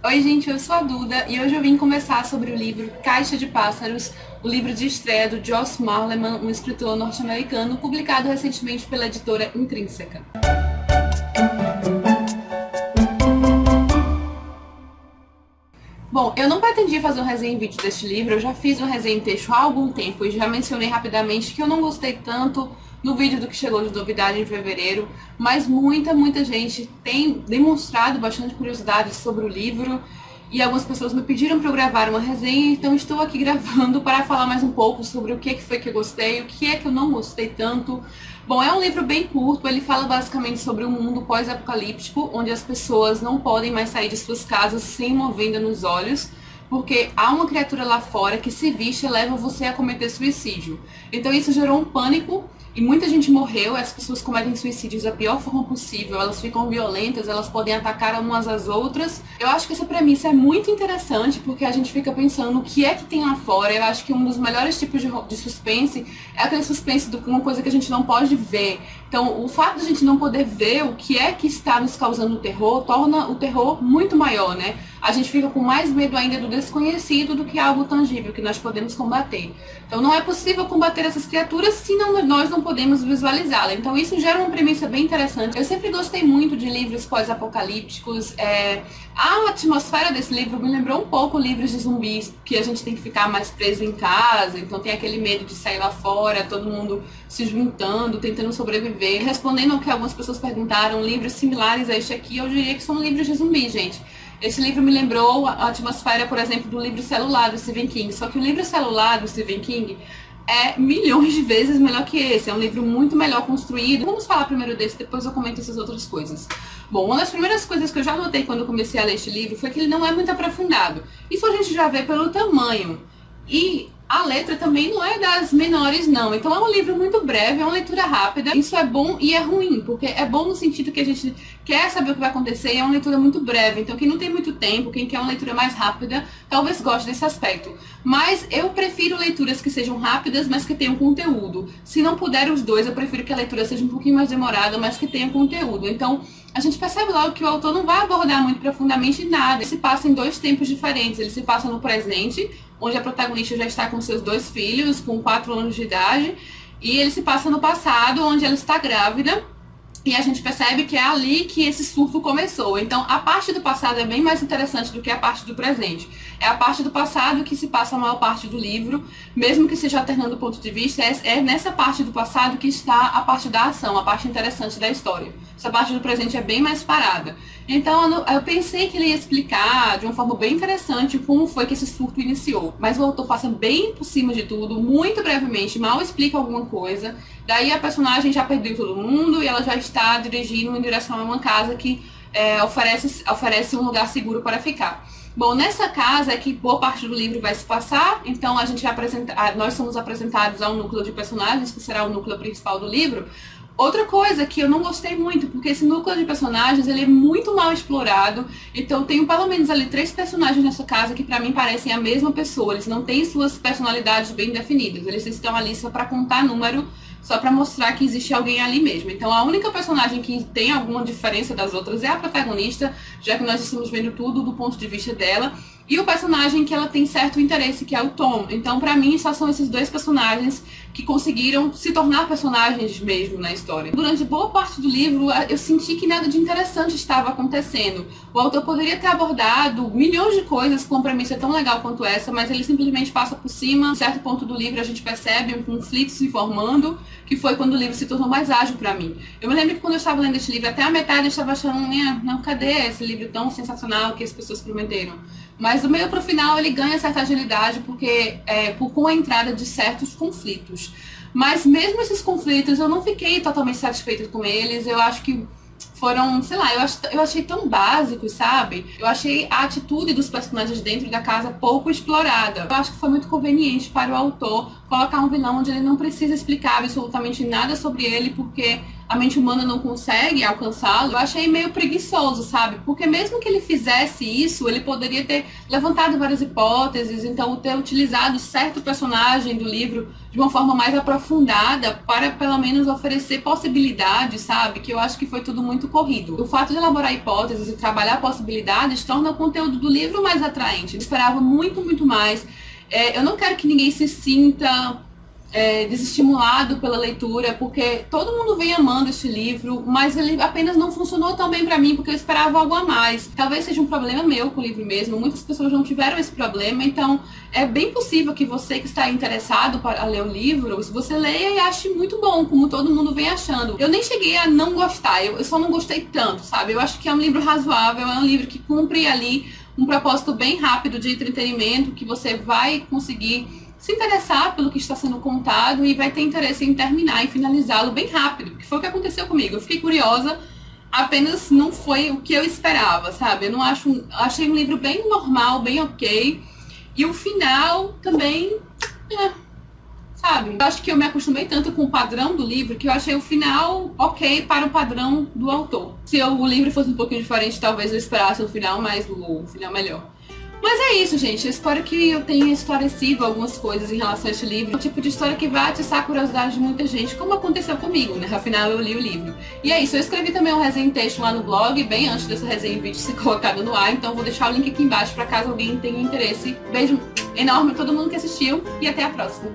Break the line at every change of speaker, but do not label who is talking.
Oi, gente, eu sou a Duda e hoje eu vim conversar sobre o livro Caixa de Pássaros, o livro de estreia do Joss Malerman, um escritor norte-americano, publicado recentemente pela editora Intrínseca. Bom, eu não pretendia fazer um resenha em vídeo deste livro, eu já fiz um resenha em texto há algum tempo e já mencionei rapidamente que eu não gostei tanto no vídeo do que chegou de novidade em fevereiro, mas muita gente tem demonstrado bastante curiosidade sobre o livro e algumas pessoas me pediram para eu gravar uma resenha, então estou aqui gravando para falar mais um pouco sobre o que foi que eu gostei, o que é que eu não gostei tanto. Bom, é um livro bem curto, ele fala basicamente sobre um mundo pós-apocalíptico, onde as pessoas não podem mais sair de suas casas sem uma venda nos olhos, porque há uma criatura lá fora que se viste e leva você a cometer suicídio. Então isso gerou um pânico e muita gente morreu, as pessoas cometem suicídios da pior forma possível, elas ficam violentas, elas podem atacar umas às outras. Eu acho que essa premissa é muito interessante, porque a gente fica pensando o que é que tem lá fora. Eu acho que um dos melhores tipos de suspense é aquele suspense de uma coisa que a gente não pode ver. Então, o fato de a gente não poder ver o que é que está nos causando terror, torna o terror muito maior, né? A gente fica com mais medo ainda do desconhecido do que algo tangível que nós podemos combater. Então não é possível combater essas criaturas se nós não podemos visualizá-la. Então isso gera uma premissa bem interessante. Eu sempre gostei muito de livros pós-apocalípticos. A atmosfera desse livro me lembrou um pouco livros de zumbis, que a gente tem que ficar mais preso em casa, então tem aquele medo de sair lá fora, todo mundo se juntando, tentando sobreviver. Respondendo ao que algumas pessoas perguntaram, livros similares a este aqui, eu diria que são livros de zumbis, gente. Esse livro me lembrou a atmosfera, por exemplo, do livro celular do Stephen King. Só que o livro celular do Stephen King é milhões de vezes melhor que esse. É um livro muito melhor construído. Vamos falar primeiro desse, depois eu comento essas outras coisas. Bom, uma das primeiras coisas que eu já notei quando eu comecei a ler este livro foi que ele não é muito aprofundado. Isso a gente já vê pelo tamanho. E a letra também não é das menores, não. Então é um livro muito breve, é uma leitura rápida. Isso é bom e é ruim, porque é bom no sentido que a gente quer saber o que vai acontecer e é uma leitura muito breve. Então quem não tem muito tempo, quem quer uma leitura mais rápida, talvez goste desse aspecto. Mas eu prefiro leituras que sejam rápidas, mas que tenham conteúdo. Se não puder os dois, eu prefiro que a leitura seja um pouquinho mais demorada, mas que tenha conteúdo. Então a gente percebe logo que o autor não vai abordar muito profundamente nada. Ele se passa em dois tempos diferentes. Ele se passa no presente, onde a protagonista já está com seus dois filhos, com 4 anos de idade, e ele se passa no passado, onde ela está grávida, e a gente percebe que é ali que esse surto começou. Então, a parte do passado é bem mais interessante do que a parte do presente. É a parte do passado que se passa a maior parte do livro, mesmo que seja alternando o ponto de vista, é nessa parte do passado que está a parte da ação, a parte interessante da história. Essa parte do presente é bem mais parada. Então, eu pensei que ele ia explicar de uma forma bem interessante como foi que esse surto iniciou. Mas o autor passa bem por cima de tudo, muito brevemente, mal explica alguma coisa. Daí a personagem já perdeu todo mundo e ela já está dirigindo em direção a uma casa que oferece um lugar seguro para ficar. Bom, nessa casa é que boa parte do livro vai se passar, então nós somos apresentados a um núcleo de personagens, que será o núcleo principal do livro. Outra coisa que eu não gostei muito, porque esse núcleo de personagens ele é muito mal explorado, então tenho pelo menos ali 3 personagens nessa casa que pra mim parecem a mesma pessoa, eles não têm suas personalidades bem definidas, eles estão ali só pra contar número, só pra mostrar que existe alguém ali mesmo. Então a única personagem que tem alguma diferença das outras é a protagonista, já que nós estamos vendo tudo do ponto de vista dela, e o personagem que ela tem certo interesse, que é o Tom. Então pra mim só são esses 2 personagens que conseguiram se tornar personagens mesmo na história. Durante boa parte do livro eu senti que nada de interessante estava acontecendo. O autor poderia ter abordado milhões de coisas com uma premissa tão legal quanto essa, mas ele simplesmente passa por cima. Em certo ponto do livro a gente percebe um conflito se formando, que foi quando o livro se tornou mais ágil pra mim. Eu me lembro que quando eu estava lendo este livro, até a metade eu estava achando, não, cadê esse livro tão sensacional que as pessoas prometeram? Mas do meio pro final ele ganha certa agilidade porque com a entrada de certos conflitos. Mas mesmo esses conflitos eu não fiquei totalmente satisfeita com eles. Eu acho que foram, sei lá, eu achei tão básicos, sabe? Eu achei a atitude dos personagens dentro da casa pouco explorada. Eu acho que foi muito conveniente para o autor colocar um vilão onde ele não precisa explicar absolutamente nada sobre ele, porque a mente humana não consegue alcançá-lo, eu achei meio preguiçoso, sabe? Porque mesmo que ele fizesse isso, ele poderia ter levantado várias hipóteses, então ter utilizado certo personagem do livro de uma forma mais aprofundada para pelo menos oferecer possibilidades, sabe? Que eu acho que foi tudo muito corrido. O fato de elaborar hipóteses e trabalhar possibilidades torna o conteúdo do livro mais atraente. Eu esperava muito, muito mais. Eu não quero que ninguém se sinta desestimulado pela leitura, porque todo mundo vem amando este livro, mas ele apenas não funcionou tão bem pra mim, porque eu esperava algo a mais. Talvez seja um problema meu com o livro mesmo, muitas pessoas não tiveram esse problema, então é bem possível que você que está interessado para ler o livro, se você leia e ache muito bom, como todo mundo vem achando. Eu nem cheguei a não gostar, eu só não gostei tanto, sabe? Eu acho que é um livro razoável, é um livro que cumpre ali um propósito bem rápido de entretenimento, que você vai conseguir se interessar pelo que está sendo contado e vai ter interesse em terminar e finalizá-lo bem rápido, que foi o que aconteceu comigo. Eu fiquei curiosa, apenas não foi o que eu esperava, sabe? Eu não achei um livro bem normal, bem ok. E o final também, sabe? Eu acho que eu me acostumei tanto com o padrão do livro que eu achei o final ok para o padrão do autor. Se o livro fosse um pouquinho diferente, talvez eu esperasse o final, mas o final melhor. Mas é isso, gente. Eu espero que eu tenha esclarecido algumas coisas em relação a este livro. É o tipo de história que vai atiçar a curiosidade de muita gente, como aconteceu comigo, né? Afinal, eu li o livro. E é isso. Eu escrevi também um resenha em texto lá no blog, bem antes dessa resenha em vídeo ser colocada no ar. Então, vou deixar o link aqui embaixo para caso alguém tenha interesse. Beijo enorme a todo mundo que assistiu e até a próxima.